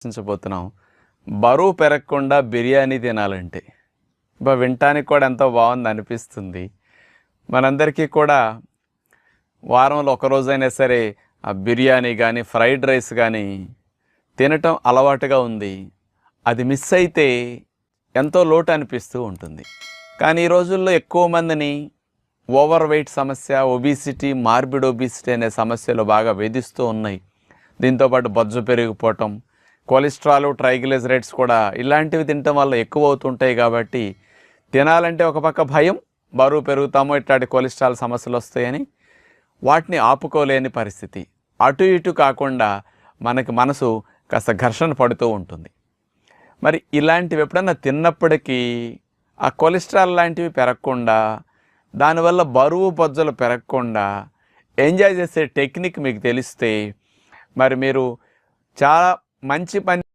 చర్చించబోతున్నాం. బరువు పెరగకుండా బిర్యానీ తినాలంటే వినటానికి కూడా ఎంతో బాగుంది అనిపిస్తుంది. మనందరికీ కూడా వారంలో ఒకరోజైనా సరే ఆ బిర్యానీ కానీ ఫ్రైడ్ రైస్ కానీ తినటం అలవాటుగా ఉంది. అది మిస్ అయితే ఎంతో లోటు అనిపిస్తూ ఉంటుంది. కానీ ఈ రోజుల్లో ఎక్కువ మందిని ఓవర్ వెయిట్ సమస్య, ఒబిసిటీ, మార్బిడ్ ఒబిసిటీ అనే సమస్యలు బాగా వేధిస్తూ ఉన్నాయి. దీంతోపాటు బొజ్జు పెరిగిపోవటం, కొలెస్ట్రాల్, ట్రైగ్లిజరైడ్స్ కూడా ఇలాంటివి తినటం వల్ల ఎక్కువ అవుతుంటాయి. కాబట్టి తినాలంటే ఒక పక్క భయం, బరువు పెరుగుతామో ఇట్లాంటి కొలెస్ట్రాల్ సమస్యలు వస్తాయని వాటిని ఆపుకోలేని పరిస్థితి. అటు ఇటు కాకుండా మనకి మనసు కాస్త ఘర్షణ పడుతూ ఉంటుంది. మరి ఇలాంటివి ఎప్పుడన్నా తిన్నప్పటికీ ఆ కొలెస్ట్రాల్ లాంటివి పెరగకుండా, దానివల్ల బరువు బొజ్జలు పెరగకుండా ఎంజాయ్ చేసే టెక్నిక్ మీకు తెలిస్తే మరి మీరు చాలా మంచి పని